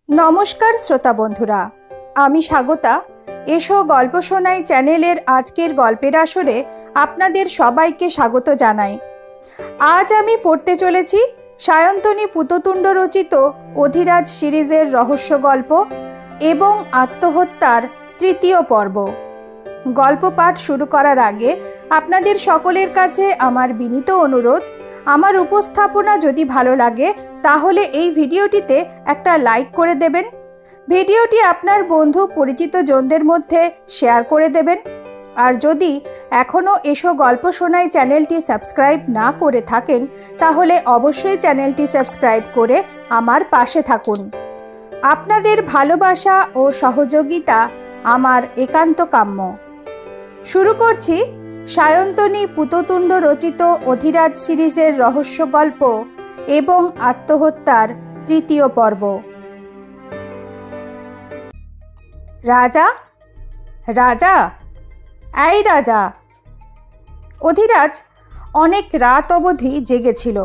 নমস্কার শ্রোতা বন্ধুরা, আমি স্বাগতা। এসো গল্প শোনাই চ্যানেলের আজকের গল্পের আসরে আপনাদের সবাইকে স্বাগত জানাই। আজ আমি পড়তে চলেছি সায়ন্তনী পুততুণ্ড রচিত অধিরাজ সিরিজের রহস্য গল্প এবং আত্মহত্যার তৃতীয় পর্ব। গল্প পাঠ শুরু করার আগে আপনাদের সকলের কাছে আমার বিনীত অনুরোধ, আমার উপস্থাপনা যদি ভালো লাগে তাহলে এই ভিডিওটিতে একটা লাইক করে দেবেন, ভিডিওটি আপনার বন্ধু পরিচিত জনদের মধ্যে শেয়ার করে দেবেন। আর যদি এখনও এসো গল্প শোনাই চ্যানেলটি সাবস্ক্রাইব না করে থাকেন তাহলে অবশ্যই চ্যানেলটি সাবস্ক্রাইব করে আমার পাশে থাকুন। আপনাদের ভালোবাসা ও সহযোগিতা আমার একান্ত কাম্য। শুরু করছি সায়ন্তনী পুততুণ্ড রচিত অধিরাজ সিরিজের রহস্য গল্প এবং আত্মহত্যার তৃতীয় পর্ব। রাজা, রাজা, এই রাজা। অধিরাজ অনেক রাত অবধি জেগেছিল।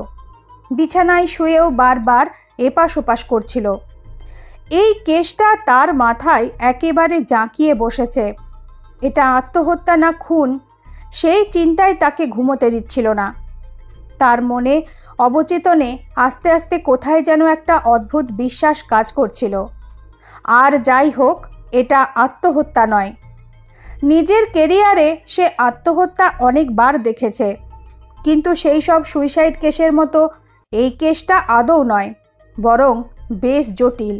বিছানায় শুয়েও বারবার এপাশ ওপাশ করছিল। এই কেসটা তার মাথায় একেবারে জাঁকিয়ে বসেছে। এটা আত্মহত্যা না খুন, সেই চিন্তায় তাকে ঘুমোতে দিচ্ছিল না। তার মনে অবচেতনে আস্তে আস্তে কোথায় যেন একটা অদ্ভুত বিশ্বাস কাজ করছিল। আর যাই হোক, এটা আত্মহত্যা নয়। নিজের কেরিয়ারে সে আত্মহত্যা অনেকবার দেখেছে, কিন্তু সেই সব সুইসাইড কেসের মতো এই কেসটা আদৌ নয়, বরং বেশ জটিল।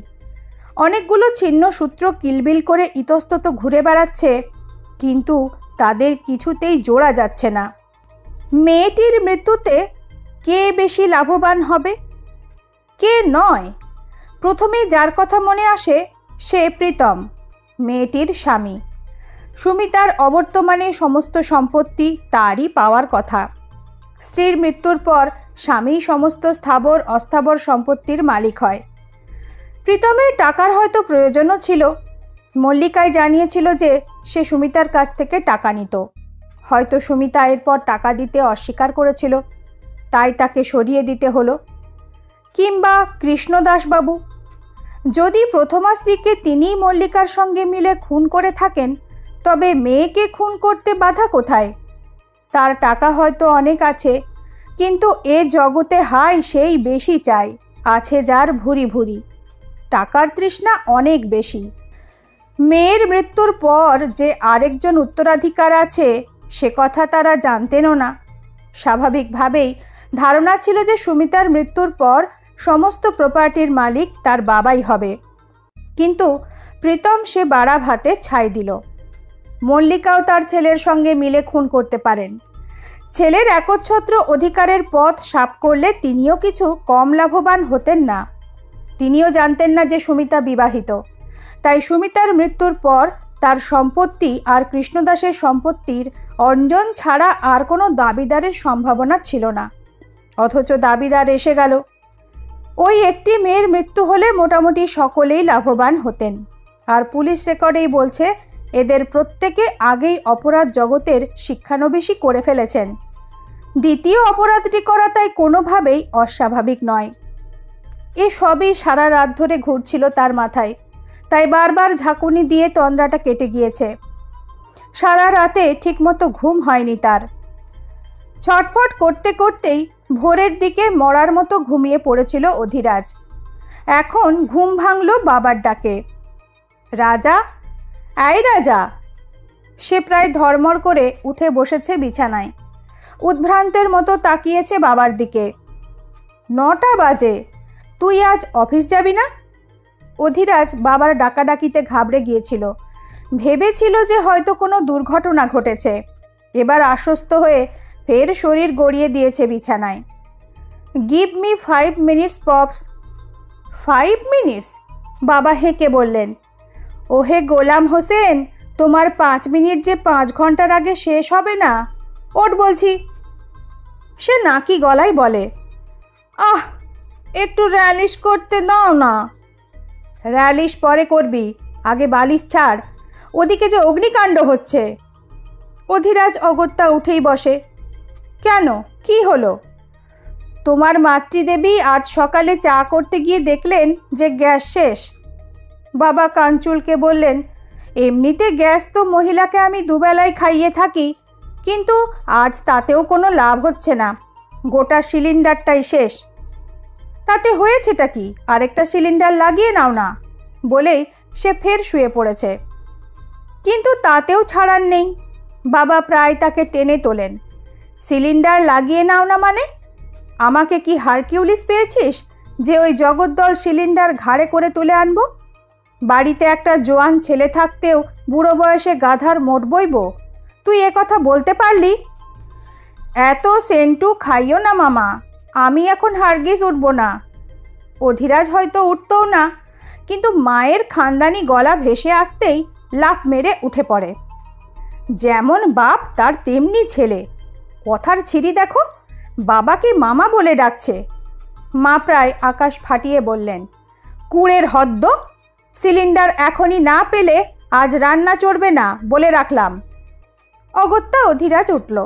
অনেকগুলো ছিন্ন সূত্র কিলবিল করে ইতস্তত ঘুরে বেড়াচ্ছে, কিন্তু তাদের কিছুতেই জোড়া যাচ্ছে না। মেয়েটির মৃত্যুতে কে বেশি লাভবান হবে, কে নয়? প্রথমেই যার কথা মনে আসে সে প্রীতম, মেয়েটির স্বামী। সুমিতার অবর্তমানে সমস্ত সম্পত্তি তারই পাওয়ার কথা। স্ত্রীর মৃত্যুর পর স্বামী সমস্ত স্থাবর অস্থাবর সম্পত্তির মালিক হয়। প্রীতমের টাকার হয়তো প্রয়োজনও ছিল। মল্লিকাই জানিয়েছিল যে সে সুমিতার কাছ থেকে টাকা নিত। হয়তো সুমিতা এরপর টাকা দিতে অস্বীকার করেছিল, তাই তাকে সরিয়ে দিতে হলো। কিংবা কৃষ্ণদাসবাবু, যদি প্রথমা স্ত্রীকে তিনিই মল্লিকার সঙ্গে মিলে খুন করে থাকেন, তবে মেয়েকে খুন করতে বাধা কোথায়? তার টাকা হয়তো অনেক আছে, কিন্তু এ জগতে হাই সেই বেশি চায়, আছে যার ভুরি ভুরি। টাকার তৃষ্ণা অনেক বেশি। মেয়ের মৃত্যুর পর যে আরেকজন উত্তরাধিকার আছে সে কথা তারা জানতেনও না। স্বাভাবিকভাবেই ধারণা ছিল যে সুমিতার মৃত্যুর পর সমস্ত প্রপার্টির মালিক তার বাবাই হবে। কিন্তু প্রীতম সে বাড়া ভাতে ছাই দিল। মল্লিকাও তার ছেলের সঙ্গে মিলে খুন করতে পারেন। ছেলের একচ্ছত্র অধিকারের পথ সাফ করলে তিনিও কিছু কম লাভবান হতেন না। তিনিও জানতেন না যে সুমিতা বিবাহিত, তাই সুমিতার মৃত্যুর পর তার সম্পত্তি আর কৃষ্ণদাসের সম্পত্তির অঞ্জন ছাড়া আর কোনো দাবিদারের সম্ভাবনা ছিল না। অথচ দাবিদার এসে গেল। ওই একটি মেয়ের মৃত্যু হলে মোটামুটি সকলেই লাভবান হতেন। আর পুলিশ রেকর্ডেই বলছে এদের প্রত্যেকে আগেই অপরাধ জগতের শিক্ষানবিশি করে ফেলেছেন। দ্বিতীয় অপরাধটি করা তাই কোনোভাবেই অস্বাভাবিক নয়। এ সবই সারা রাত ধরে ঘুরছিল তার মাথায়, তাই বারবার ঝাঁকুনি দিয়ে তন্দ্রাটা কেটে গিয়েছে। সারা রাতে ঠিকমতো ঘুম হয়নি তার। ছটফট করতে করতেই ভোরের দিকে মরার মতো ঘুমিয়ে পড়েছিল অধিরাজ। এখন ঘুম ভাঙল বাবার ডাকে। রাজা, এই রাজা। সে প্রায় ধড়মড় করে উঠে বসেছে বিছানায়। উদ্ভ্রান্তের মতো তাকিয়েছে বাবার দিকে। 9টা বাজে, তুই আজ অফিস যাবি না? অধিরাজ বাবার ডাকাডাকিতে ঘাবড়ে গিয়েছিল। ভেবেছিল যে হয়তো কোনো দুর্ঘটনা ঘটেছে। এবার আশ্বস্ত হয়ে ফের শরীর গড়িয়ে দিয়েছে বিছানায়। Give me 5 minutes pops. 5 minutes? বাবা হেঁকে বললেন। ওহে গোলাম হোসেন, তোমার 5 মিনিট যে 5 ঘন্টার আগে শেষ হবে না। ওঠ বলছি। সে নাকি গলায় বলে, আহ, একটু র্যালিশ করতে দাও না। র্যালিশ পরে করবি, আগে বালিশ ছাড়, ওদিকে যে অগ্নিকাণ্ড হচ্ছে। অধিরাজ অগত্যা উঠেই বসে। কেন, কি হলো? তোমার মাতৃদেবী আজ সকালে চা করতে গিয়ে দেখলেন যে গ্যাস শেষ, বাবা কাঞ্চুলকে বললেন, এমনিতে গ্যাস তো মহিলাকে আমি দুবেলায় খাইয়ে থাকি, কিন্তু আজ তাতেও কোনো লাভ হচ্ছে না, গোটা সিলিন্ডারটাই শেষ। তাতে হয়েছেটা কি, আরেকটা সিলিন্ডার লাগিয়ে নাও না, বলেই সে ফের শুয়ে পড়েছে। কিন্তু তাতেও ছাড়ার নেই। বাবা প্রায় তাকে টেনে তোলেন। সিলিন্ডার লাগিয়ে নাও না মানে? আমাকে কি হারকিউলিস পেয়েছিস যে ওই জগদ্দল সিলিন্ডার ঘাড়ে করে তুলে আনবো? বাড়িতে একটা জোয়ান ছেলে থাকতেও বুড়ো বয়সে গাধার মোট বইব? তুই এ কথা বলতে পারলি? এত সেন্টু খাইও না মামা, আমি এখন হারগিজ উঠব না। অধিরাজ হয়তো উঠতও না, কিন্তু মায়ের খানদানি গলা ভেসে আসতেই লাফ মেরে উঠে পড়ে। যেমন বাপ তার তেমনি ছেলে। কথার ছিরি দেখো, বাবাকে মামা বলে ডাকছে। মা প্রায় আকাশ ফাটিয়ে বললেন, কুড়ের হদ্দ, সিলিন্ডার এখনই না পেলে আজ রান্না চড়বে না, বলে রাখলাম। অগত্যা অধিরাজ উঠল,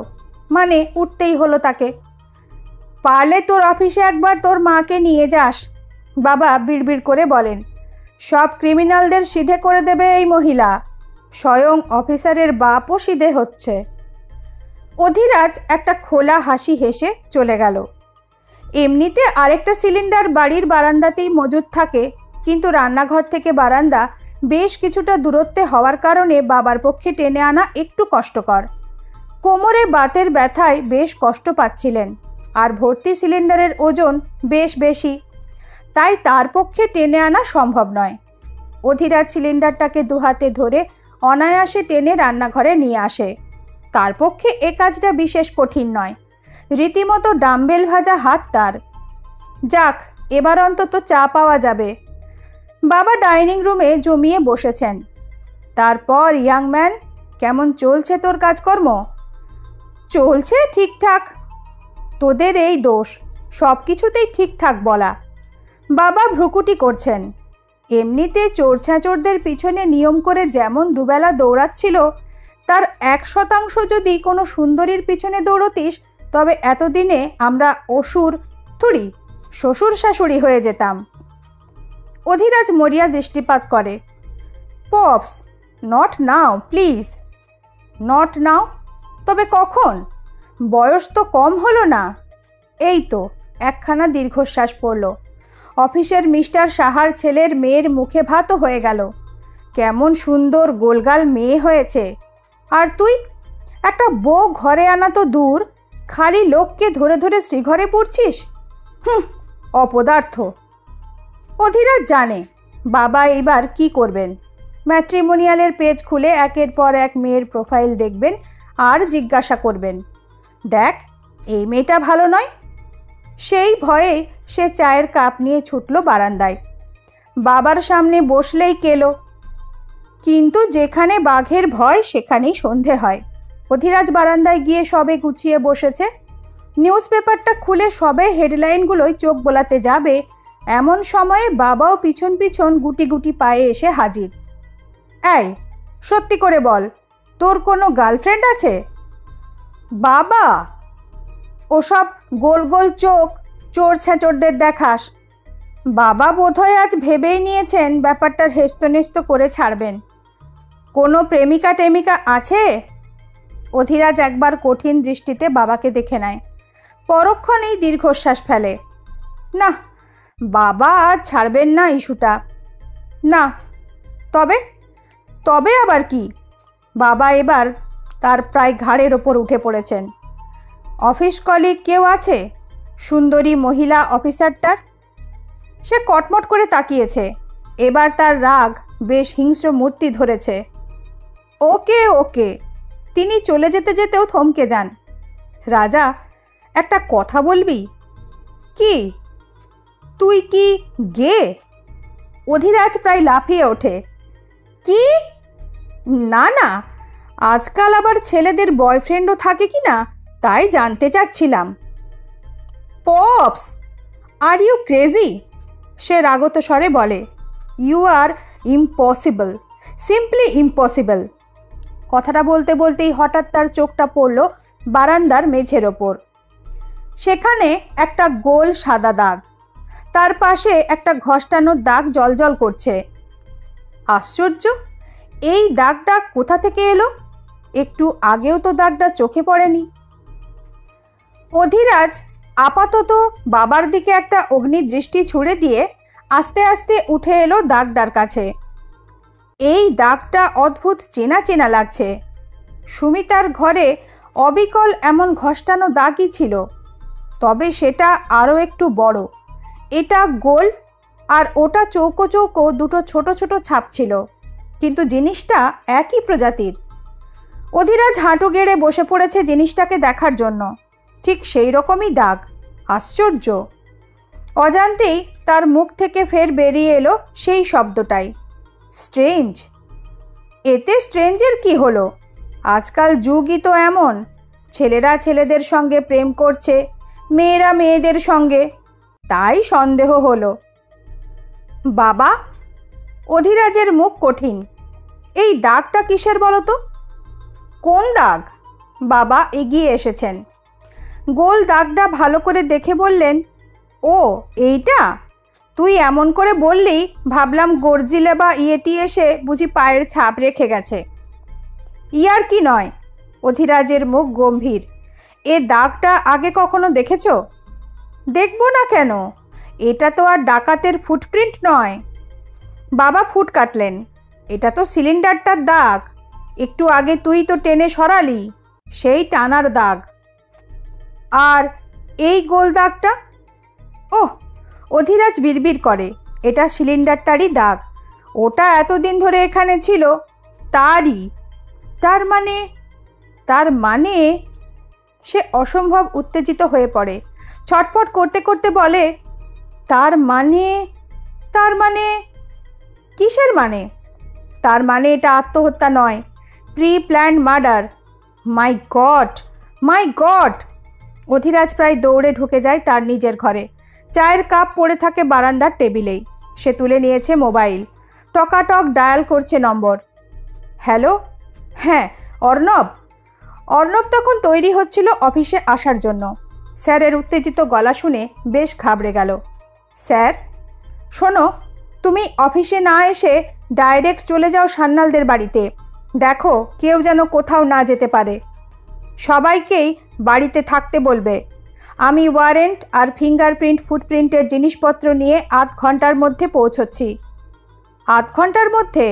মানে উঠতেই হলো তাকে। পারলে তোর অফিসে একবার তোর মাকে নিয়ে যাস, বাবা বিড়বিড় করে বলেন। সব ক্রিমিনালদের সিধে করে দেবে এই মহিলা, স্বয়ং অফিসারের বাপও সিধে হচ্ছে। অধিরাজ একটা খোলা হাসি হেসে চলে গেল। এমনিতে আরেকটা সিলিন্ডার বাড়ির বারান্দাতেই মজুদ থাকে, কিন্তু রান্নাঘর থেকে বারান্দা বেশ কিছুটা দূরত্বে হওয়ার কারণে বাবার পক্ষে টেনে আনা একটু কষ্টকর। কোমরে বাতের ব্যথায় বেশ কষ্ট পাচ্ছিলেন, আর ভর্তি সিলিন্ডারের ওজন বেশ বেশি, তাই তার পক্ষে টেনে আনা সম্ভব নয়। অধিরাজ সিলিন্ডারটাকে দুহাতে ধরে অনায়াসে টেনে রান্নাঘরে নিয়ে আসে। তার পক্ষে এ কাজটা বিশেষ কঠিন নয়, রীতিমতো ডাম্বেল ভাজা হাত তার। যাক, এবার অন্তত চা পাওয়া যাবে। বাবা ডাইনিং রুমে জমিয়ে বসেছেন। তারপর, ইয়াং ম্যান, কেমন চলছে তোর কাজকর্ম? চলছে ঠিকঠাক। তোদের এই দোষ, সব কিছুতেই ঠিকঠাক বলা। বাবা ভ্রুকুটি করছেন। এমনিতে চোরছাচোরদের পিছনে নিয়ম করে যেমন দুবেলা দৌড়াচ্ছিল, তার 1% যদি কোনো সুন্দরীর পিছনে দৌড়তিস, তবে এতদিনে আমরা অসুর থুড়ি শ্বশুর শাশুড়ি হয়ে যেতাম। অধিরাজ মরিয়া দৃষ্টিপাত করে। Pops, not now please. Not now? তবে কখন? বয়স তো কম হলো না। এই তো একখানা দীর্ঘশ্বাস পড়ল। অফিসের মিস্টার সাহার ছেলের মেয়ের মুখে ভাতও হয়ে গেল। কেমন সুন্দর গোলগাল মেয়ে হয়েছে। আর তুই একটা বউ ঘরে আনা তো দূর, খালি লোককে ধরে ধরে শ্রীঘরে পড়ছিস। অপদার্থ। অধিরাজ জানে বাবা এইবার কি করবেন। ম্যাট্রিমোনিয়ালের পেজ খুলে একের পর এক মেয়ের প্রোফাইল দেখবেন আর জিজ্ঞাসা করবেন, দেখ এই মেয়েটা ভালো নয়। সেই ভয়ে সে চায়ের কাপ নিয়ে ছুটল বারান্দায়। বাবার সামনে বসলেই কেলো। কিন্তু যেখানে বাঘের ভয় সেখানেই সন্ধে হয়। অধিরাজ বারান্দায় গিয়ে সবে গুছিয়ে বসেছে। নিউজ পেপারটা খুলে সবে হেডলাইনগুলোই চোখ বোলাতে যাবে, এমন সময়ে বাবাও পিছন পিছন গুটি গুটি পায়ে এসে হাজির। এই, সত্যি করে বল, তোর কোনো গার্লফ্রেন্ড আছে? বাবা, ওসব গোল গোল চোখ চোর ছেঁচোরদের দেখাস। বাবা বোধহয় আজ ভেবেই নিয়েছেন ব্যাপারটার হেস্তনেস্ত করে ছাড়বেন। কোনো প্রেমিকা টেমিকা আছে? অধিরাজ একবার কঠিন দৃষ্টিতে বাবাকে দেখে নেয়, পরক্ষণেই দীর্ঘশ্বাস ফেলে। না, বাবা আজ ছাড়বেন না ইস্যুটা। না, তবে তবে আবার কি? বাবা এবার তার প্রায় ঘাড়ের ওপর উঠে পড়েছেন। অফিস কলিগ কেউ আছে? সুন্দরী মহিলা অফিসারটার? সে কটমট করে তাকিয়েছে। এবার তার রাগ বেশ হিংস্র মূর্তি ধরেছে। ওকে ওকে। তিনি চলে যেতে যেতেও থমকে যান। রাজা, একটা কথা বলবি? কি? তুই কি গে? অধিরাজ প্রায় লাফিয়ে ওঠে। কি? না না, আজকাল আবার ছেলেদের বয়ফ্রেন্ডও থাকে কি না তাই জানতে চাচ্ছিলাম। Pops, are you crazy? সে রাগত স্বরে বলে। You are impossible, simply impossible. কথাটা বলতে বলতেই হঠাৎ তার চোখটা পড়ল বারান্দার মেঝের ওপর। সেখানে একটা গোল সাদা দাগ, তার পাশে একটা ঘষ্টানোর দাগ জলজল করছে। আশ্চর্য, এই দাগটা কোথা থেকে এলো? একটু আগেও তো দাগটা চোখে পড়েনি। অধিরাজ আপাতত বাবার দিকে একটা অগ্নিদৃষ্টি ছুড়ে দিয়ে আস্তে আস্তে উঠে এলো দাগটার কাছে। এই দাগটা অদ্ভুত চেনা চেনা লাগছে। সুমিতার ঘরে অবিকল এমন ঘষ্টানো দাগই ছিল, তবে সেটা আরও একটু বড়। এটা গোল আর ওটা চৌকো চৌকো দুটো ছোট ছোট ছাপ ছিল, কিন্তু জিনিসটা একই প্রজাতির। অধিরাজ হাঁটু গেড়ে বসে পড়েছে জিনিসটাকে দেখার জন্য। ঠিক সেই রকমই দাগ। আশ্চর্য! অজান্তেই তার মুখ থেকে ফের বেরিয়ে এলো সেই শব্দটাই, স্ট্রেঞ্জ। এতে স্ট্রেঞ্জের কি হলো? আজকাল যুগই তো এমন, ছেলেরা ছেলেদের সঙ্গে প্রেম করছে, মেয়েরা মেয়েদের সঙ্গে, তাই সন্দেহ হলো। বাবা? অধিরাজের মুখ কঠিন। এই দাগটা কিসের বলো তো? কোন দাগ? বাবা এগিয়ে এসেছেন। গোল দাগটা ভালো করে দেখে বললেন, ও এইটা? তুই এমন করে বললি ভাবলাম গর্জিলে বা ইয়েতি এসে বুঝি পায়ের ছাপ রেখে গেছে। ইয়ার কি নয়। অধিরাজের মুখ গম্ভীর। এ দাগটা আগে কখনো দেখেছ? দেখবো না কেন? এটা তো আর ডাকাতের ফুটপ্রিন্ট নয়। বাবা ফুট কাটলেন। এটা তো সিলিন্ডারটার দাগ। একটু আগে তুই তো টেনে সরালি, সেই টানার দাগ। আর এই গোল দাগটা? ওহ! অধিরাজ বিড়বিড় করে, এটা সিলিন্ডারটারই দাগ। ওটা এতদিন ধরে এখানে ছিল, তারই। তার মানে সে অসম্ভব উত্তেজিত হয়ে পড়ে। ছটফট করতে করতে বলে, তার মানে কিসের মানে? তার মানে এটা আত্মহত্যা নয়, প্রি প্ল্যান্ড মার্ডার। মাই গড, মাই গড! অধিরাজ প্রায় দৌড়ে ঢুকে যায় তার নিজের ঘরে। চায়ের কাপ পড়ে থাকে বারান্দার টেবিলেই। সে তুলে নিয়েছে মোবাইল, টকাটক ডায়াল করছে নম্বর। হ্যালো? হ্যাঁ, অর্ণব। অর্ণব তখন তৈরি হচ্ছিল অফিসে আসার জন্য। স্যারের উত্তেজিত গলা শুনে বেশ ঘাবড়ে গেল। স্যার? শোনো, তুমি অফিসে না এসে ডাইরেক্ট চলে যাও সান্যালদের বাড়িতে। দেখো কেউ যেন কোথাও না যেতে পারে। সবাইকেই বাড়িতে থাকতে বলবে। আমি ওয়ারেন্ট আর ফিঙ্গারপ্রিন্ট ফুটপ্রিন্টের জিনিসপত্র নিয়ে আধ ঘন্টার মধ্যে পৌঁছচ্ছি। আধ ঘন্টার মধ্যে?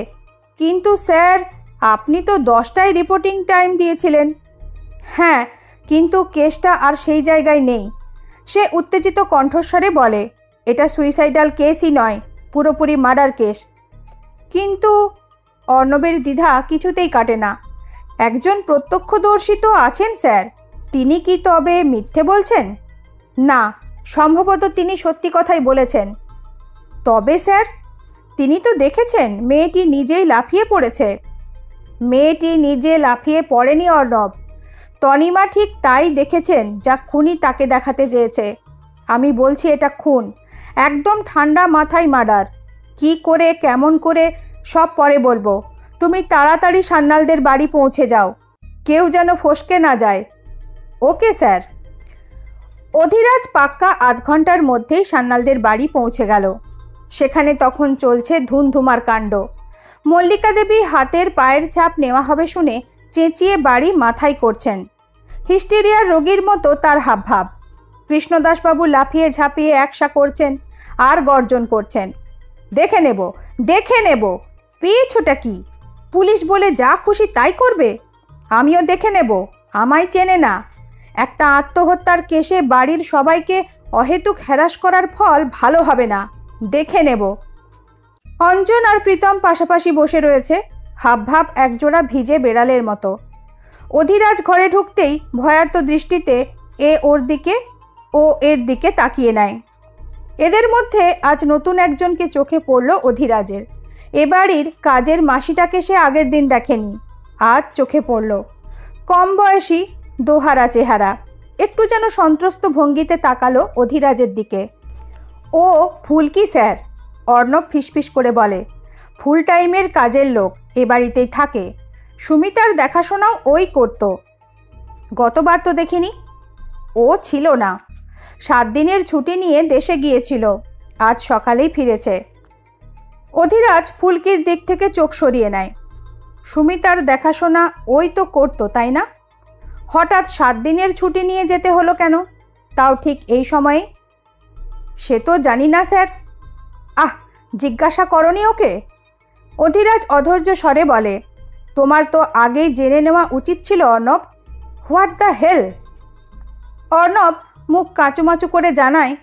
কিন্তু স্যার, আপনি তো 10টায় রিপোর্টিং টাইম দিয়েছিলেন। হ্যাঁ, কিন্তু কেসটা আর সেই জায়গায় নেই। সে উত্তেজিত কণ্ঠস্বরে বলে, এটা সুইসাইডাল কেসই নয়, পুরোপুরি মার্ডার কেস। কিন্তু অর্ণবের দ্বিধা কিছুতেই কাটে না। একজন প্রত্যক্ষদর্শী তো আছেন স্যার, তিনি কি তবে মিথ্যে বলছেন? না, সম্ভবত তিনি সত্যি কথাই বলেছেন। তবে স্যার, তিনি তো দেখেছেন মেয়েটি নিজেই লাফিয়ে পড়েছে। মেয়েটি নিজে লাফিয়ে পড়েনি অর্ণব। তনিমা ঠিক তাই দেখেছেন যা খুনি তাকে দেখাতে চেয়েছে। আমি বলছি এটা খুন, একদম ঠান্ডা মাথায় মার্ডার। কি করে, কেমন করে, সব পরে বলবো। তুমি তাড়াতাড়ি সান্যালদের বাড়ি পৌঁছে যাও, কেউ যেন ফসকে না যায়। Okay sir. অধিরাজ পাক্কা আধ ঘন্টার মধ্যেই সান্যালদের বাড়ি পৌঁছে গেল। সেখানে তখন চলছে ধুমধুমার কাণ্ড। মল্লিকা দেবী হাতের পায়ের ছাপ নেওয়া হবে শুনে চেঁচিয়ে বাড়ি মাথায় করছেন। হিস্টেরিয়ার রোগীর মতো তার হাবভাব। কৃষ্ণদাসবাবু লাফিয়ে ঝাঁপিয়ে একসা করছেন আর গর্জন করছেন, দেখে নেব, দেখে নেব। পেয়েছোটা কি? পুলিশ বলে যা খুশি তাই করবে? আমিও দেখে নেব, আমায় চেনে না। একটা আত্মহত্যার কেসে বাড়ির সবাইকে অহেতুক হ্যারাস করার ফল ভালো হবে না, দেখে নেব। অঞ্জন আর প্রীতম পাশাপাশি বসে রয়েছে, হাবভাব একজোড়া ভিজে বেড়ালের মতো। অধিরাজ ঘরে ঢুকতেই ভয়ার্ত দৃষ্টিতে এ ওর দিকে, ও এর দিকে তাকিয়ে নেয়। এদের মধ্যে আজ নতুন একজনকে চোখে পড়ল অধিরাজের। এ বাড়ির কাজের মাসিটাকে সে আগের দিন দেখেনি, আজ চোখে পড়ল। কম বয়সী, দোহারা চেহারা, একটু যেন সন্ত্রস্ত ভঙ্গিতে তাকালো অধিরাজের দিকে। ও ফুলকি স্যার, অর্ণব ফিসফিস করে বলে। ফুল টাইমের কাজের লোক, এ বাড়িতেই থাকে। সুমিতার দেখাশোনাও ওই করত। গতবার তো দেখিনি। ও ছিল না, 7 দিনের ছুটি নিয়ে দেশে গিয়েছিল, আজ সকালেই ফিরেছে। অধিরাজ ফুলকির দিক থেকে চোখ সরিয়ে নেয়। সুমিতার দেখাশোনা ওই তো করতো, তাই না? হঠাৎ 7 দিনের ছুটি নিয়ে যেতে হলো কেন, তাও ঠিক এই সময়ে? সে তো জানি না স্যার। জিজ্ঞাসা করনি ওকে? অধিরাজ অধৈর্য স্বরে বলে, তোমার তো আগেই জেনে নেওয়া উচিত ছিল Arnab. What the hell? Arnab মুখ কাঁচুমাচু করে জানায়,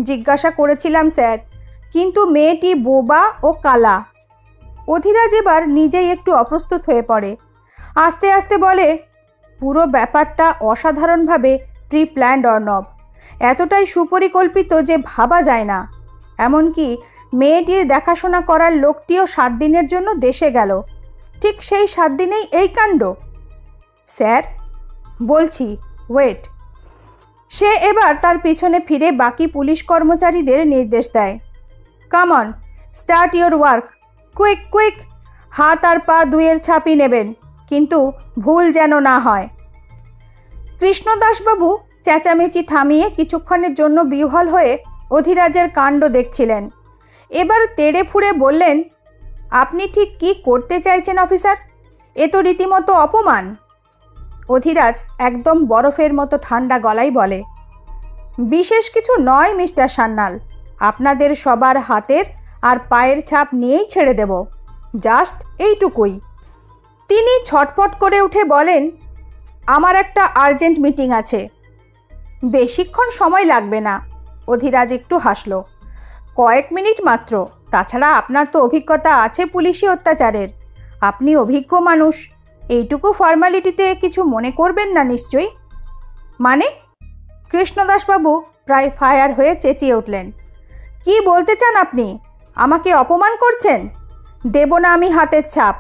জিজ্ঞাসা করেছিলাম স্যার, কিন্তু মেয়েটি বোবা ও কালা। অধিরাজ এবার নিজেই একটু অপ্রস্তুত হয়ে পড়ে। আস্তে আস্তে বলে, পুরো ব্যাপারটা অসাধারণভাবে প্রি প্ল্যান্ড অর্ণব, এতটাই সুপরিকল্পিত যে ভাবা যায় না। এমনকি মেয়েটির দেখাশোনা করার লোকটিও 7 দিনের জন্য দেশে গেল, ঠিক সেই 7 দিনেই এই কাণ্ড। স্যার বলছি, ওয়েট। সে এবার তার পিছনে ফিরে বাকি পুলিশ কর্মচারীদের নির্দেশ দেয়, come on, start your work, quick quick. হাত আর পা দুইয়ের ছাপই নেবেন, কিন্তু ভুল যেন না হয়। কৃষ্ণদাসবাবু চেঁচামেচি থামিয়ে কিছুক্ষণের জন্য বিহ্বল হয়ে অধিরাজের কাণ্ড দেখছিলেন। এবার তেড়ে ফুঁড়ে বললেন, আপনি ঠিক কি করতে চাইছেন অফিসার? এ তো রীতিমতো অপমান। অধিরাজ একদম বরফের মতো ঠান্ডা গলায় বলে, বিশেষ কিছু নয় মিস্টার সান্যাল, আপনাদের সবার হাতের আর পায়ের ছাপ নিয়েই ছেড়ে দেব, জাস্ট এইটুকুই। তিনি ছটফট করে উঠে বলেন, আমার একটা আর্জেন্ট মিটিং আছে। বেশিক্ষণ সময় লাগবে না। অধিরাজ একটু হাসল, কয়েক মিনিট মাত্র। তাছাড়া আপনার তো অভিজ্ঞতা আছে পুলিশি অত্যাচারের, আপনি অভিজ্ঞ মানুষ, এইটুকু ফর্মালিটিতে কিছু মনে করবেন না নিশ্চয়ই? মানে? কৃষ্ণদাসবাবু প্রায় ফায়ার হয়ে চেঁচিয়ে উঠলেন, কি বলতে চান আপনি? আমাকে অপমান করছেন? দেব না আমি হাতের ছাপ।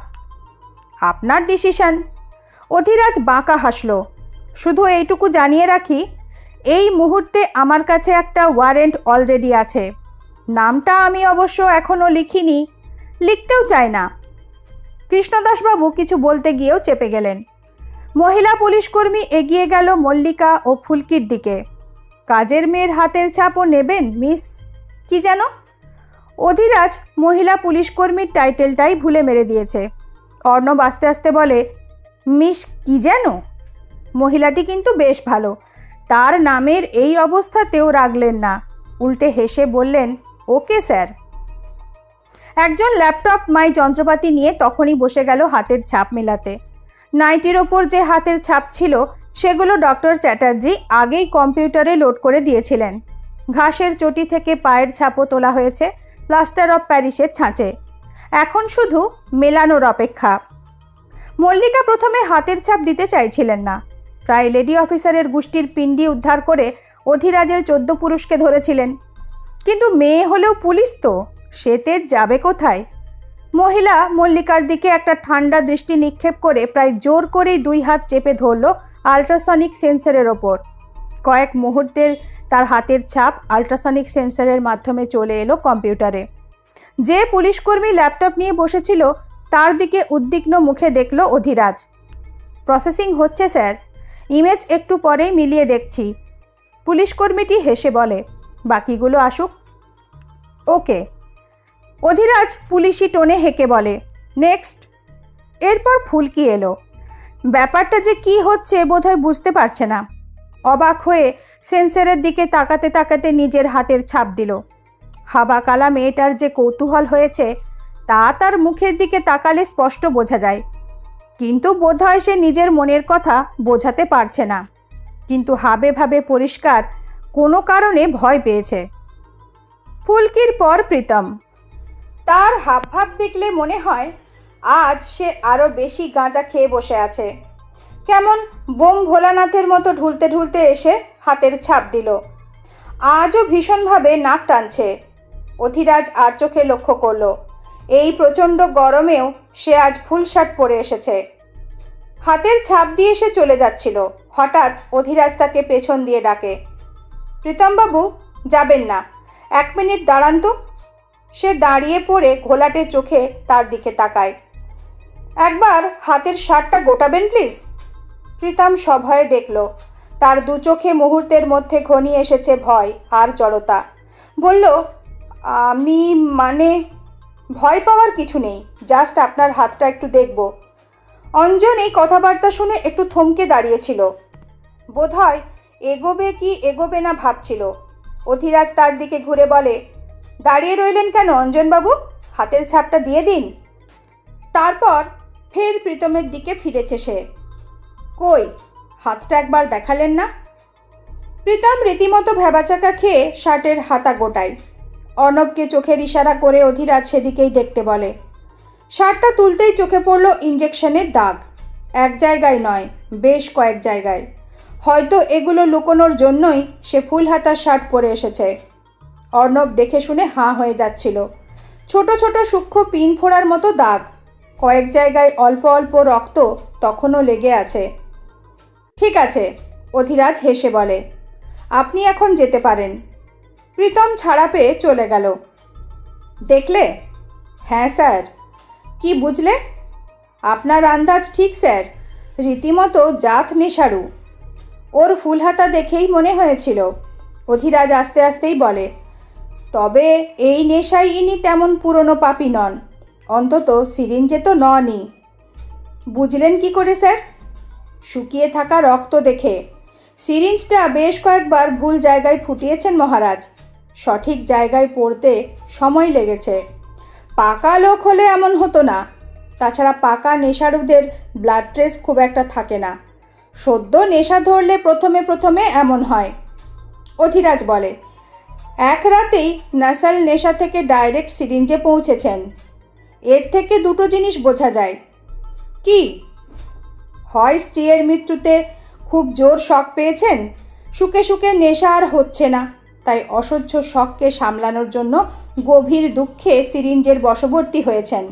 আপনার ডিসিশন। অধিরাজ বাঁকা হাসল, শুধু এইটুকু জানিয়ে রাখি, এই মুহূর্তে আমার কাছে একটা ওয়ারেন্ট অলরেডি আছে। নামটা আমি অবশ্য এখনও লিখিনি, লিখতেও চাই না। কৃষ্ণদাসবাবু কিছু বলতে গিয়েও চেপে গেলেন। মহিলা পুলিশকর্মী এগিয়ে গেল মল্লিকা ও ফুলকির দিকে। কাজের মেয়ের হাতের ছাপও নেবেন মিস কি যেন? অধিরাজ মহিলা পুলিশকর্মীর টাইটেলটাই ভুলে মেরে দিয়েছে। অর্ণব আস্তে আস্তে বলে, মিস কি যেন? মহিলাটি কিন্তু বেশ ভালো, তার নামের এই অবস্থাতেও রাগলেন না, উল্টে হেসে বললেন, ওকে স্যার। একজন ল্যাপটপ মাই যন্ত্রপাতি নিয়ে তখনই বসে গেল হাতের ছাপ মেলাতে। নাইটির ওপর যে হাতের ছাপ ছিল সেগুলো ডক্টর চ্যাটার্জি আগেই কম্পিউটারে লোড করে দিয়েছিলেন। ঘাসের চটি থেকে পায়ের ছাপও তোলা হয়েছে প্লাস্টার অফ প্যারিসের ছাঁচে। এখন শুধু মেলানোর অপেক্ষা। মল্লিকা প্রথমে হাতের ছাপ দিতে চাইছিলেন না, প্রায় লেডি অফিসারের গোষ্ঠীর পিণ্ডি উদ্ধার করে অধিরাজের 14 পুরুষকে ধরেছিলেন, কিন্তু মেয়ে হলেও পুলিশ তো, সে তেজ যাবে কোথায়? মহিলা মল্লিকার দিকে একটা ঠান্ডা দৃষ্টি নিক্ষেপ করে প্রায় জোর করেই 2 হাত চেপে ধরল আল্ট্রাসনিক সেন্সরের ওপর। কয়েক মুহূর্তের তার হাতের ছাপ আল্ট্রাসনিক সেন্সরের মাধ্যমে চলে এলো কম্পিউটারে। যে পুলিশকর্মী ল্যাপটপ নিয়ে বসেছিল তার দিকে উদ্বিগ্ন মুখে দেখল অধিরাজ। প্রসেসিং হচ্ছে স্যার, ইমেজ একটু পরেই মিলিয়ে দেখছি। পুলিশকর্মীটি হেসে বলে, বাকিগুলো আসুক। ওকে। অধিরাজ পুলিশি টোনে হেঁকে বলে, নেক্সট। এরপর ফুলকি এলো। ব্যাপারটা যে কি হচ্ছে বোধহয় বুঝতে পারছে না। অবাক হয়ে সেন্সরের দিকে তাকাতে তাকাতে নিজের হাতের ছাপ দিল। হাবা কালা মেয়েটার যে কৌতূহল হয়েছে তা তার মুখের দিকে তাকালে স্পষ্ট বোঝা যায়, কিন্তু বোধহয় সে নিজের মনের কথা বোঝাতে পারছে না। কিন্তু হাবে ভাবে পরিষ্কার কোনো কারণে ভয় পেয়েছে। ফুলকির পর প্রীতম। তার হাবভাব দেখলে মনে হয় আজ সে আরও বেশি গাঁজা খেয়ে বসে আছে। কেমন বোম ভোলানাথের মতো ঢুলতে ঢুলতে এসে হাতের ছাপ দিল। আজও ভীষণভাবে নাক টানছে। অধিরাজ আর চোখে লক্ষ্য করল, এই প্রচণ্ড গরমেও সে আজ ফুল শার্ট পরে এসেছে। হাতের ছাপ দিয়ে সে চলে যাচ্ছিল, হঠাৎ অধিরাজ তাকে পেছন দিয়ে ডাকে, প্রীতমবাবু যাবেন না, 1 মিনিট দাঁড়ান তো। সে দাঁড়িয়ে পড়ে ঘোলাটে চোখে তার দিকে তাকায়। একবার হাতের শার্টটা গোটাবেন প্লিজ। প্রীতম সভয়ে দেখল তার 2 চোখে মুহূর্তের মধ্যে ঘনিয়ে এসেছে ভয় আর জড়তা। বলল, আমি মানে। ভয় পাওয়ার কিছু নেই, জাস্ট আপনার হাতটা একটু দেখব। অঞ্জন এই কথাবার্তা শুনে একটু থমকে দাঁড়িয়েছিল। বোধহয় এগোবে কি এগোবে না ভাবছিল। অধিরাজ তার দিকে ঘুরে বলে, দাঁড়িয়ে রইলেন কেন অঞ্জনবাবু, হাতের ছাপটা দিয়ে দিন। তারপর ফের প্রীতমের দিকে ফিরেছে সে। কই, হাতটা একবার দেখালেন না? প্রীতম রীতিমতো ভ্যাবাচাকা খেয়ে শার্টের হাতা গোটায়। অর্ণবকে চোখের ইশারা করে অধিরাজ সেদিকেই দেখতে বলে। শার্টটা তুলতেই চোখে পড়ল ইঞ্জেকশনের দাগ। এক জায়গায় নয়, বেশ কয়েক জায়গায়। হয়তো এগুলো লুকোনোর জন্যই সে ফুল হাতা শার্ট পরে এসেছে। অর্ণব দেখে শুনে হাঁ হয়ে যাচ্ছিল। ছোট ছোট সূক্ষ্ম পিন ফোড়ার মতো দাগ, কয়েক জায়গায় অল্প অল্প রক্ত তখনও লেগে আছে। ঠিক আছে, অধিরাজ হেসে বলে, আপনি এখন যেতে পারেন। প্রীতম ছাড়া পেয়ে চলে গেল। দেখলে? হ্যাঁ স্যার। কি বুঝলে? আপনার আন্দাজ ঠিক স্যার, রীতিমতো জাত নেশাড়ু। ওর ফুলহাতা দেখেই মনে হয়েছিল। অধিরাজ আস্তে আস্তেই বলে, তবে এই নেশায় ইনি তেমন পুরনো পাপী নন, অন্তত সিরিঞ্জে তো ননই। বুঝলেন কি করে স্যার? শুকিয়ে থাকা রক্ত দেখে। সিরিঞ্জটা বেশ কয়েকবার ভুল জায়গায় ফুটিয়েছেন মহারাজ, সঠিক জায়গায় পড়তে সময় লেগেছে। পাকা লোক হলে এমন হতো না। তাছাড়া পাকা নেশাড়ুদের ব্লাড ট্রেস খুব একটা থাকে না। সদ্য নেশা ধরলে প্রথমে প্রথমে এমন হয়। অধিরাজ বলে, এক রাতেই নাসাল নেশা থেকে ডাইরেক্ট সিরিঞ্জে পৌঁছেছেন। এর থেকে দুটো জিনিস বোঝা যায়। কি? হয় স্ত্রীর মৃত্যুতে খুব জোর শক পেয়েছেন, শুকে শুকে নেশা আর হচ্ছে না, তাই অসহ্য শককে সামলানোর জন্য গভীর দুঃখে সিরিঞ্জের বশবর্তী হয়েছেন।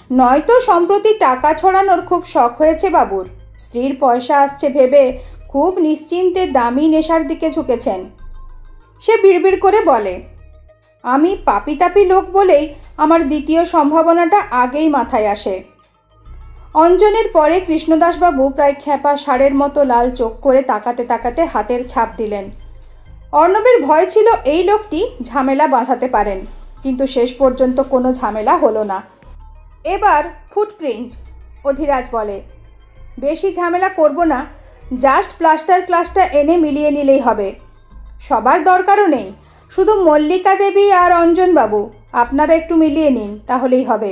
নয়তো সম্প্রতি টাকা ছড়ানোর খুব শখ হয়েছে বাবুর, স্ত্রীর পয়সা আসছে ভেবে খুব নিশ্চিন্তে দামি নেশার দিকে ঝুঁকেছেন। সে বিড়বিড় করে বলে, আমি পাপি তাপি লোক বলেই আমার দ্বিতীয় সম্ভাবনাটা আগেই মাথায় আসে। অঞ্জনের পরে কৃষ্ণদাসবাবু প্রায় খ্যাপা ষাঁড়ের মতো লাল চোখ করে তাকাতে তাকাতে হাতের ছাপ দিলেন। অর্ণবের ভয় ছিল এই লোকটি ঝামেলা বাঁধাতে পারেন, কিন্তু শেষ পর্যন্ত কোনো ঝামেলা হলো না। এবার ফুটপ্রিন্ট। অধিরাজ বলে, বেশি ঝামেলা করব না, জাস্ট প্লাস্টার ক্লাসটা এনে মিলিয়ে নিলেই হবে। সবার দরকারও নেই, শুধু মল্লিকা দেবী আর অঞ্জনবাবু আপনারা একটু মিলিয়ে নিন, তাহলেই হবে।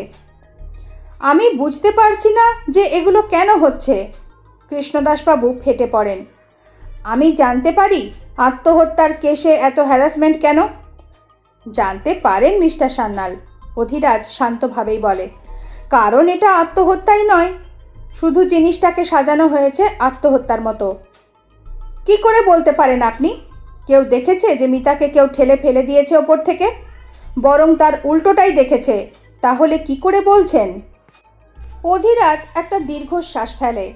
আমি বুঝতে পারছি না যে এগুলো কেন হচ্ছে। কৃষ্ণদাসবাবু ফেটে পড়েন। আমি জানতে পারি আত্মহত্যার কেসে এত হ্যারাসমেন্ট কেন? জানতে পারেন মিস্টার সান্যাল, অধিরাজ শান্তভাবেই বলে, কারণ এটা আত্মহত্যাই নয়, শুধু জিনিসটাকে সাজানো হয়েছে আত্মহত্যার মতো। কি করে বলতে পারেন আপনি? কেউ দেখেছে যে মিতাকে কেউ ঠেলে ফেলে দিয়েছে ওপর থেকে? বরং তার উল্টোটাই দেখেছে। তাহলে কি করে বলছেন? অধিরাজ একটা দীর্ঘশ্বাস ফেলে।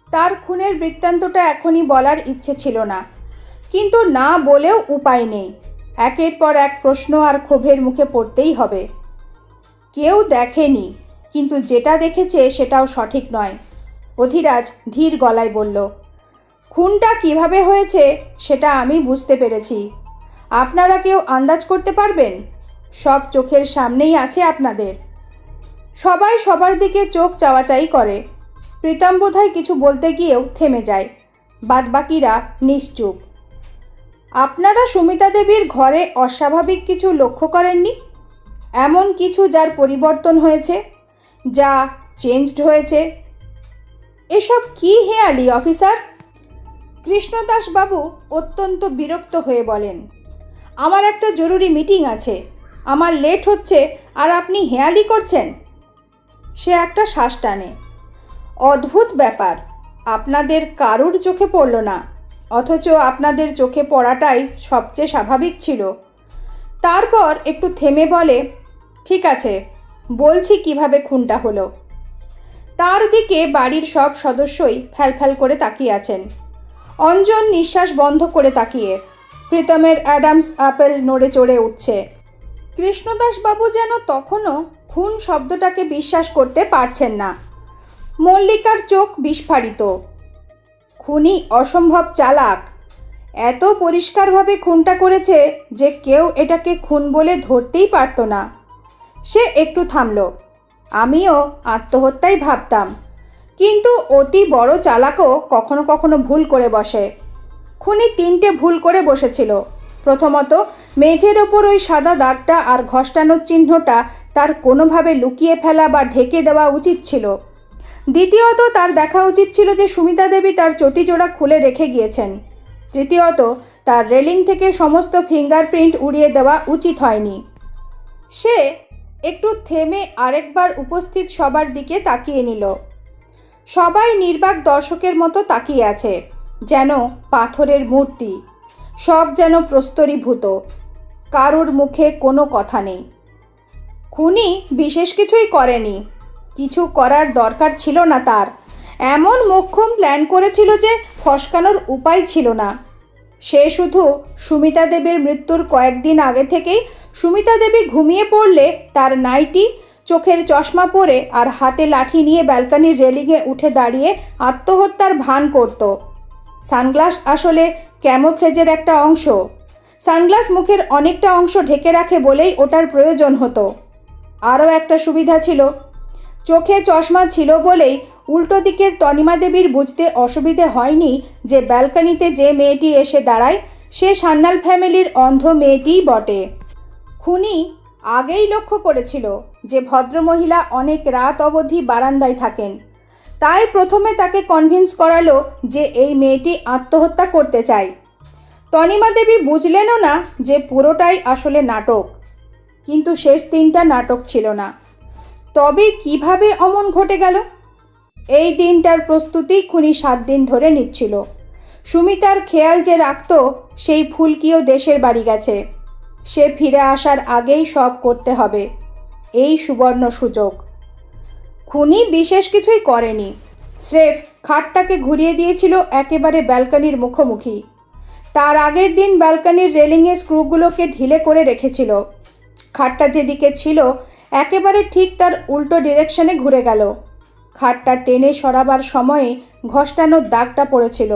তার খুনের বৃত্তান্তটা এখনই বলার ইচ্ছে ছিল না, কিন্তু না বলেও উপায় নেই। একের পর এক প্রশ্ন আর ক্ষোভের মুখে পড়তেই হবে। কেউ দেখেনি, কিন্তু যেটা দেখেছে সেটাও সঠিক নয়। অধিরাজ ধীর গলায় বলল, খুনটা কিভাবে হয়েছে সেটা আমি বুঝতে পেরেছি। আপনারা কেউ আন্দাজ করতে পারবেন? সব চোখের সামনেই আছে আপনাদের। সবাই সবার দিকে চোখ চাওয়াচাই করে। প্রীতম বোধহয় কিছু বলতে গিয়েও থেমে যায়। বাদবাকিরা নিশ্চুপ। আপনারা সুমিতা দেবীর ঘরে অস্বাভাবিক কিছু লক্ষ্য করেননি? এমন কিছু যার পরিবর্তন হয়েছে, যা চেঞ্জড হয়েছে? এসব কি হেয়ালি অফিসার? কৃষ্ণদাসবাবু অত্যন্ত বিরক্ত হয়ে বলেন, আমার একটা জরুরি মিটিং আছে, আমার লেট হচ্ছে আর আপনি হেয়ালি করছেন? সে একটা শ্বাস টানে। অদ্ভুত ব্যাপার, আপনাদের কারুর চোখে পড়ল না, অথচ আপনাদের চোখে পড়াটাই সবচেয়ে স্বাভাবিক ছিল। তারপর একটু থেমে বলে, ঠিক আছে, বলছি কিভাবে খুনটা হলো। তার দিকে বাড়ির সব সদস্যই ফ্যালফ্যাল করে তাকিয়ে আছেন। অঞ্জন নিঃশ্বাস বন্ধ করে তাকিয়ে। প্রীতমের অ্যাডামস আপেল নড়ে চড়ে উঠছে। কৃষ্ণদাসবাবু যেন তখনও খুন শব্দটাকে বিশ্বাস করতে পারছেন না। মল্লিকার চোখ বিস্ফারিত। খুনি অসম্ভব চালাক, এত পরিষ্কারভাবে খুনটা করেছে যে কেউ এটাকে খুন বলে ধরতেই পারত না। সে একটু থামল। আমিও আত্মহত্যাই ভাবতাম, কিন্তু অতি বড় চালাকও কখনো কখনো ভুল করে বসে। খুনি 3টে ভুল করে বসেছিল। প্রথমত, মেঝের ওপর ওই সাদা দাগটা আর ঘষ্টানোর চিহ্নটা তার কোনোভাবে লুকিয়ে ফেলা বা ঢেকে দেওয়া উচিত ছিল। দ্বিতীয়ত, তার দেখা উচিত ছিল যে সুমিতা দেবী তার চটিজোড়া খুলে রেখে গিয়েছেন। তৃতীয়ত, তার রেলিং থেকে সমস্ত ফিঙ্গারপ্রিন্ট উড়িয়ে দেওয়া উচিত হয়নি। সে একটু থেমে আরেকবার উপস্থিত সবার দিকে তাকিয়ে নিল। সবাই নির্বাক দর্শকের মতো তাকিয়ে আছে, যেন পাথরের মূর্তি। সব যেন প্রস্তরীভূত, কারোর মুখে কোনো কথা নেই। খুনি বিশেষ কিছুই করেনি, কিছু করার দরকার ছিল না তার। এমন মোক্ষম প্ল্যান করেছিল যে ফসকানোর উপায় ছিল না। সে শুধু সুমিতা দেবীর মৃত্যুর কয়েকদিন আগে থেকেই সুমিতা দেবী ঘুমিয়ে পড়লে তার নাইটি, চোখের চশমা পরে আর হাতে লাঠি নিয়ে ব্যালকনির রেলিংয়ে উঠে দাঁড়িয়ে আত্মহত্যার ভান করত। সানগ্লাস আসলে ক্যামোফ্লেজের একটা অংশ। সানগ্লাস মুখের অনেকটা অংশ ঢেকে রাখে বলেই ওটার প্রয়োজন হতো। আরও একটা সুবিধা ছিল, চোখে চশমা ছিল বলেই উল্টো দিকের তনিমা দেবীর বুঝতে অসুবিধে হয়নি যে ব্যালকনিতে যে মেয়েটি এসে দাঁড়ায় সে সান্যাল ফ্যামিলির অন্ধ মেয়েটিই বটে। খুনি আগেই লক্ষ্য করেছিল যে ভদ্রমহিলা অনেক রাত অবধি বারান্দায় থাকেন। তাই প্রথমে তাকে কনভিন্স করালো যে এই মেয়েটি আত্মহত্যা করতে চায়। তনিমা দেবী বুঝলেনও না যে পুরোটাই আসলে নাটক, কিন্তু শেষ 3টা নাটক ছিল না। তবে কিভাবে অমন ঘটে গেল? এই দিনটার প্রস্তুতি খুনি 7 দিন ধরে নিচ্ছিল। সুমিতার খেয়াল যে রাখত সেই ফুলকিও দেশের বাড়ি গেছে। সে ফিরে আসার আগেই সব করতে হবে, এই সুবর্ণ সুযোগ। খুনি বিশেষ কিছুই করেনি, স্রেফ খাটটাকে ঘুরিয়ে দিয়েছিল একেবারে ব্যালকনির মুখোমুখি। তার আগের দিন ব্যালকনির রেলিংয়ে স্ক্রুগুলোকে ঢিলে করে রেখেছিল। খাটটা যেদিকে ছিল একেবারে ঠিক তার উল্টো ডিরেকশনে ঘুরে গেল। খাটটা টেনে সরাবার সময়ে ঘষ্টানোর দাগটা পড়েছিল,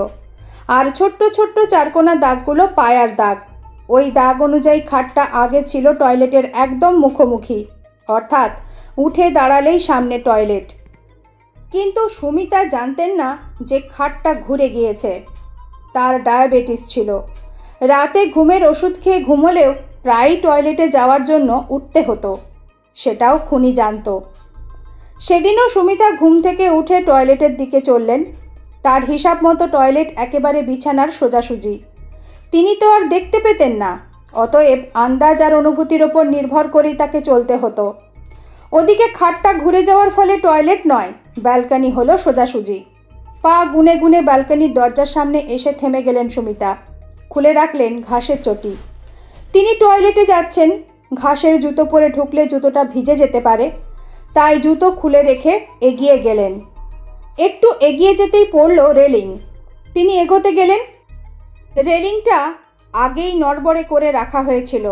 আর ছোট্ট ছোট্ট চারকোনা দাগগুলো পায়ার দাগ। ওই দাগ অনুযায়ী খাটটা আগে ছিল টয়লেটের একদম মুখোমুখি, অর্থাৎ উঠে দাঁড়ালেই সামনে টয়লেট। কিন্তু সুমিতা জানতেন না যে খাটটা ঘুরে গিয়েছে। তার ডায়াবেটিস ছিল। রাতে ঘুমের ওষুধ খেয়ে ঘুমোলেও প্রায়ই টয়লেটে যাওয়ার জন্য উঠতে হতো, সেটাও খুনি জানত। সেদিনও সুমিতা ঘুম থেকে উঠে টয়লেটের দিকে চললেন। তার হিসাব মতো টয়লেট একেবারে বিছানার সোজাসুজি। তিনি তো আর দেখতে পেতেন না, অতএব আন্দাজ আর অনুভূতির ওপর নির্ভর করেই তাকে চলতে হতো। ওদিকে খাটটা ঘুরে যাওয়ার ফলে টয়লেট নয়, ব্যালকনি হলো সোজাসুজি। পা গুনে গুনে ব্যালকনির দরজার সামনে এসে থেমে গেলেন সুমিতা। খুলে রাখলেন ঘাসের চটি। তিনি টয়লেটে যাচ্ছেন, ঘাসের জুতো পরে ঢুকলে জুতোটা ভিজে যেতে পারে, তাই জুতো খুলে রেখে এগিয়ে গেলেন। একটু এগিয়ে যেতেই পড়ল রেলিং। তিনি এগোতে গেলেন। রেলিংটা আগেই নড়বড়ে করে রাখা হয়েছিল।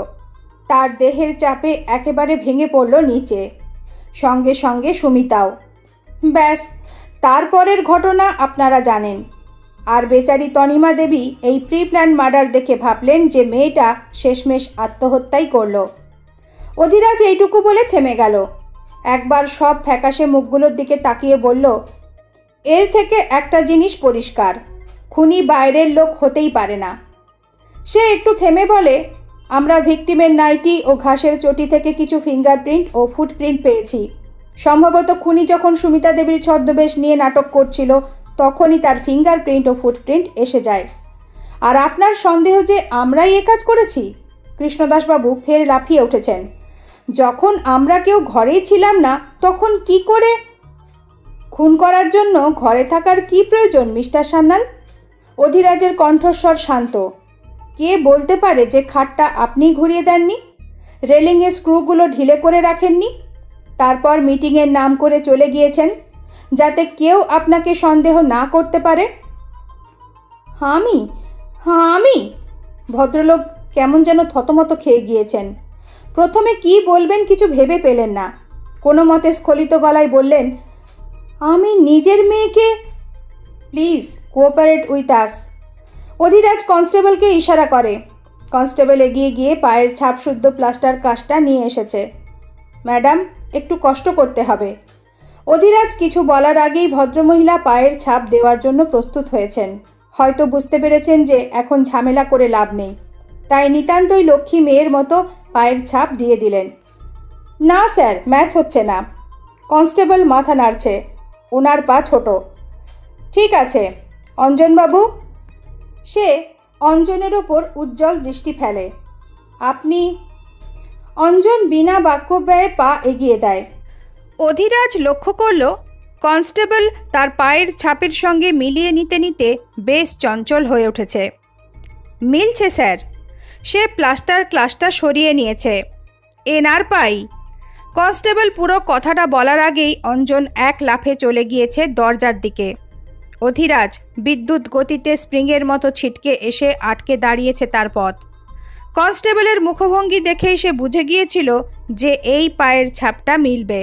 তার দেহের চাপে একেবারে ভেঙে পড়ল নিচে, সঙ্গে সঙ্গে সুমিতাও। ব্যাস, তারপরের ঘটনা আপনারা জানেন। আর বেচারি তনিমা দেবী এই প্রি প্ল্যান মার্ডার দেখে ভাবলেন যে মেয়েটা শেষমেশ আত্মহত্যাই করল। অধিরাজ এইটুকু বলে থেমে গেল। একবার সব ফ্যাকাশে মুখগুলোর দিকে তাকিয়ে বলল, এর থেকে একটা জিনিস পরিষ্কার, খুনি বাইরের লোক হতেই পারে না। সে একটু থেমে বলে, আমরা ভিকটিমের নাইটি ও ঘাসের চটি থেকে কিছু ফিঙ্গারপ্রিন্ট ও ফুটপ্রিন্ট পেয়েছি। সম্ভবত খুনি যখন সুমিতা দেবীর ছদ্মবেশ নিয়ে নাটক করছিল তখনই তার ফিঙ্গারপ্রিন্ট ও ফুটপ্রিন্ট এসে যায়। আর আপনার সন্দেহ যে আমরাই এ কাজ করেছি? কৃষ্ণদাসবাবু ফের লাফিয়ে উঠেছেন। যখন আমরা কেউ ঘরেই ছিলাম না তখন কি করে? খুন করার জন্য ঘরে থাকার কি প্রয়োজন মিস্টার সান্যাল? অধিরাজের কণ্ঠস্বর শান্ত। কে বলতে পারে যে খাটটা আপনি ঘুরিয়ে দেননি, রেলিংয়ে স্ক্রুগুলো ঢিলে করে রাখেননি, তারপর মিটিংয়ের নাম করে চলে গিয়েছেন যাতে কেউ আপনাকে সন্দেহ না করতে পারে? আমি ভদ্রলোক কেমন যেন থতমত খেয়ে গিয়েছেন। প্রথমে কি বলবেন কিছু ভেবে পেলেন না। কোনো মতে স্খলিত গলায় বললেন, আমি নিজের মেয়েকে। Please cooperate with us. Adhiraj কনস্টেবলকে ইশারা করে। কনস্টেবল এগিয়ে গিয়ে পায়ের ছাপশুদ্ধ প্লাস্টার কাজটা নিয়ে এসেছে। ম্যাডাম, একটু কষ্ট করতে হবে। অধিরাজ কিছু বলার আগেই ভদ্রমহিলা পায়ের ছাপ দেওয়ার জন্য প্রস্তুত হয়েছেন। হয়তো বুঝতে পেরেছেন যে এখন ঝামেলা করে লাভ নেই, তাই নিতান্তই লক্ষ্মী মেয়ের মতো পায়ের ছাপ দিয়ে দিলেন। না স্যার, ম্যাচ হচ্ছে না। কনস্টেবল মাথা নাড়ছে, ওনার পা ছোট। ঠিক আছে অঞ্জনবাবু। সে অঞ্জনের ওপর উজ্জ্বল দৃষ্টি ফেলে। আপনি? অঞ্জন বিনা বাক্যব্যয়ে পা এগিয়ে দেয়। অধিরাজ লক্ষ্য করল কনস্টেবল তার পায়ের ছাপের সঙ্গে মিলিয়ে নিতে নিতে বেশ চঞ্চল হয়ে উঠেছে। মিলছে স্যার। সে প্লাস্টার ক্লাসটা সরিয়ে নিয়েছে। এনার পাই। কনস্টেবল পুরো কথাটা বলার আগেই অঞ্জন এক লাফে চলে গিয়েছে দরজার দিকে। অধিরাজ বিদ্যুৎ গতিতে স্প্রিংয়ের মতো ছিটকে এসে আটকে দাঁড়িয়েছে তার পথ। কনস্টেবলের মুখভঙ্গি দেখেই সে বুঝে গিয়েছিল যে এই পায়ের ছাপটা মিলবে,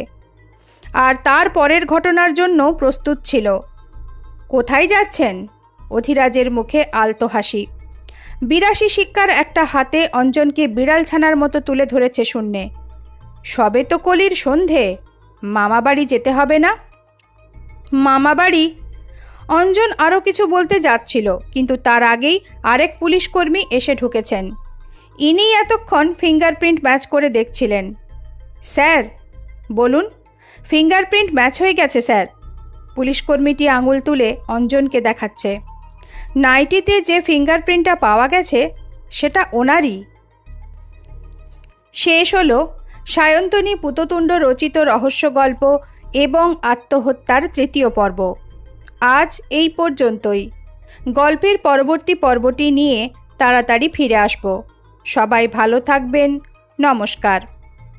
আর তার পরের ঘটনার জন্য প্রস্তুত ছিল। কোথায় যাচ্ছেন? অধিরাজের মুখে আলতো হাসি। ৮২ শিক্ষার একটা হাতে অঞ্জনকে বিড়াল ছানার মতো তুলে ধরেছে শূন্যে। সবে তো কলির সন্ধে, মামাবাড়ি যেতে হবে না? মামাবাড়ি? অঞ্জন আরও কিছু বলতে যাচ্ছিল, কিন্তু তার আগেই আরেক পুলিশকর্মী এসে ঢুকেছেন। ইনি এতক্ষণ ফিঙ্গারপ্রিন্ট ম্যাচ করে দেখছিলেন। স্যার বলুন। ফিঙ্গারপ্রিন্ট ম্যাচ হয়ে গেছে স্যার। পুলিশকর্মীটি আঙুল তুলে অঞ্জনকে দেখাচ্ছে। নাইটিতে যে ফিঙ্গারপ্রিন্টটা পাওয়া গেছে সেটা ওনারই। শেষ হলো সায়ন্তনী পুততুণ্ড রচিত রহস্য গল্প এবং আত্মহত্যার ৩য় পর্ব। আজ এই পর্যন্তই। গল্পের পরবর্তী পর্বটি নিয়ে তাড়াতাড়ি ফিরে আসব। সবাই ভালো থাকবেন। নমস্কার।